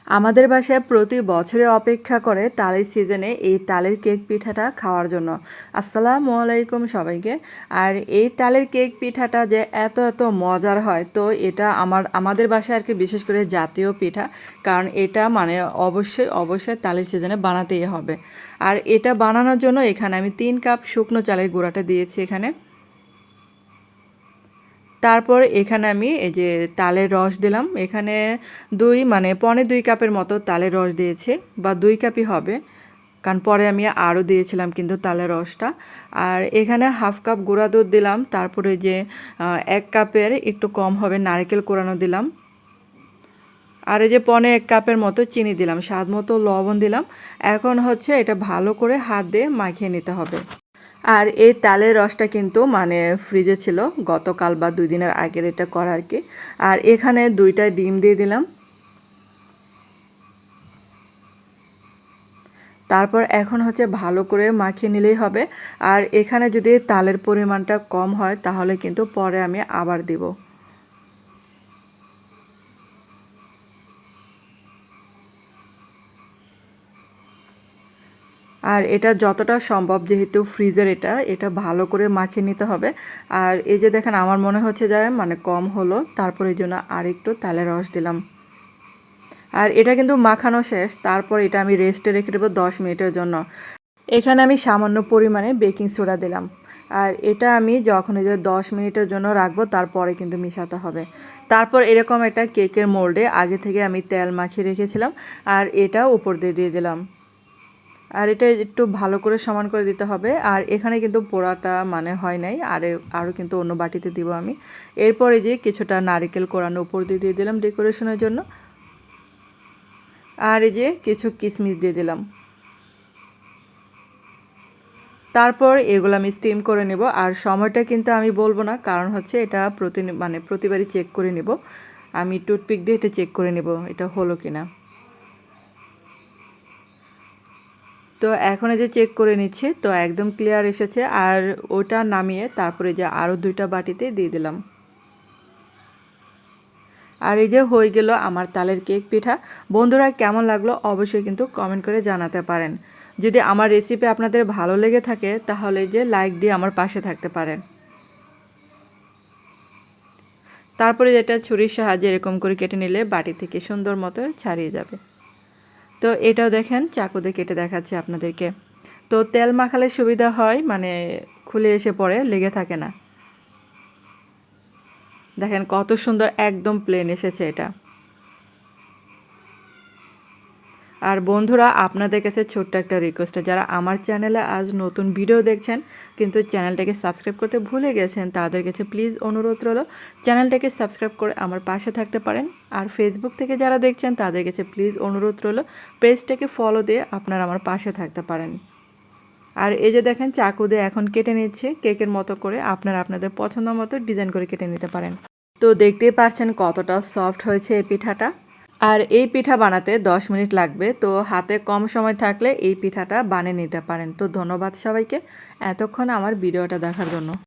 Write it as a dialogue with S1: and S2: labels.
S1: আমাদের বাসায় প্রতি বছরে অপেক্ষা করে তালের সিজনে এই তালের কেক পিঠাটা খাওয়ার জন্য। আসসালামু আলাইকুম সবাইকে। আর এই তালের কেক পিঠাটা যে এত এত মজার হয়, তো এটা আমাদের বাসায় আর কি বিশেষ করে জাতীয় পিঠা, কারণ এটা মানে অবশ্যই অবশ্যই তালের সিজনে বানাতেই হবে। আর এটা বানানোর জন্য এখানে আমি 3 কাপ শুকনো চালের গুঁড়াটা দিয়েছি এখানে। তারপর এখানে আমি এই যে তালের রস দিলাম, এখানে পৌনে 2 কাপের মতো তালের রস দিয়েছি, বা 2 কাপই হবে, কারণ পরে আমি আরও দিয়েছিলাম কিন্তু তালের রসটা। আর এখানে হাফ কাপ গুঁড়া দুধ দিলাম, তারপরে যে 1 কাপের একটু কম হবে নারকেল কোরানো দিলাম, আর এই যে পৌনে 1 কাপের মতো চিনি দিলাম, স্বাদ মতো লবণ দিলাম। এখন হচ্ছে এটা ভালো করে হাত দিয়ে মাখিয়ে নিতে হবে। আর এই তালের রসটা কিন্তু মানে ফ্রিজে ছিল গতকাল বা 2 দিনের আগের এটা করা আর কি। আর এখানে 2টা ডিম দিয়ে দিলাম। তারপর এখন হচ্ছে ভালো করে মাখিয়ে নিলেই হবে। আর এখানে যদি তালের পরিমাণটা কম হয় তাহলে কিন্তু পরে আমি আবার দিব। আর এটা যতটা সম্ভব, যেহেতু ফ্রিজের এটা ভালো করে মাখিয়ে নিতে হবে। আর এই যে দেখেন, আমার মনে হচ্ছে যে মানে কম হলো, তারপর এই জন্য আরেকটু তালের রস দিলাম। আর এটা কিন্তু মাখানো শেষ, তারপর এটা আমি রেস্টে রেখে দেবো 10 মিনিটের জন্য। এখানে আমি সামান্য পরিমাণে বেকিং সোডা দিলাম। আর এটা আমি যখন এই যে 10 মিনিটের জন্য রাখবো, তারপরে কিন্তু মিশাতে হবে। তারপর এরকম একটা কেকের মোল্ডে আগে থেকে আমি তেল মাখিয়ে রেখেছিলাম, আর এটা উপর দিয়ে দিয়ে দিলাম। আর এটা একটু ভালো করে সমান করে দিতে হবে। আর এখানে কিন্তু পোড়াটা মানে হয় নাই, আরও কিন্তু অন্য বাটিতে দিব আমি। এরপরে যে কিছুটা নারকেল কোরানো উপর দিয়ে দিয়ে দিলাম ডেকোরেশনের জন্য। আর এই যে কিছু কিশমিশ দিয়ে দিলাম। তারপর এগুলো আমি স্টিম করে নেব। আর সময়টা কিন্তু আমি বলবো না, কারণ হচ্ছে এটা প্রতিবারই চেক করে নেব। আমি টুথপিক দিয়ে এটা চেক করে নেব এটা হলো কি না। তো এখন এই যে চেক করে নিচ্ছি, তো একদম ক্লিয়ার এসেছে। আর ওটা নামিয়ে তারপরে যে আরও 2টা বাটিতে দিয়ে দিলাম। আর এই যে হয়ে গেল আমার তালের কেক পিঠা। বন্ধুরা, কেমন লাগলো অবশ্যই কিন্তু কমেন্ট করে জানাতে পারেন। যদি আমার রেসিপি আপনাদের ভালো লেগে থাকে তাহলে যে লাইক দিয়ে আমার পাশে থাকতে পারেন। তারপরে যেটা ছুরির সাহায্যে এরকম করে কেটে নিলে বাটি থেকে সুন্দর মতো ছাড়িয়ে যাবে। তো এটাও দেখেন, চাকু দিয়ে কেটে দেখাচ্ছি আপনাদেরকে। তো তেল মাখালে সুবিধা হয়, মানে খুলে এসে পড়ে, লেগে থাকে না। দেখেন কত সুন্দর একদম প্লেন এসেছে এটা। আর বন্ধুরা, আপনাদের কাছে ছোট্ট একটা রিকোয়েস্ট, যারা আমার চ্যানেলে আজ নতুন ভিডিও দেখছেন কিন্তু চ্যানেলটাকে সাবস্ক্রাইব করতে ভুলে গেছেন, তাদের কাছে প্লিজ অনুরোধ রইল চ্যানেলটাকে সাবস্ক্রাইব করে আমার পাশে থাকতে পারেন। আর ফেসবুক থেকে যারা দেখছেন তাদের কাছে প্লিজ অনুরোধ রইল পেজটাকে ফলো দিয়ে আপনারা আমার পাশে থাকতে পারেন। আর এই যে দেখেন, চাকু দিয়ে এখন কেটে নিচ্ছে কেকের মতো করে, আপনারা আপনাদের পছন্দ মতো ডিজাইন করে কেটে নিতে পারেন। তো দেখতেই পাচ্ছেন কতটা সফট হয়েছে এই পিঠাটা। আর এই পিঠা বানাতে 10 মিনিট লাগবে, তো হাতে কম সময় থাকলে এই পিঠাটা বানিয়ে নিতে পারেন। তো ধন্যবাদ সবাইকে এতক্ষণ আমার ভিডিওটা দেখার জন্য।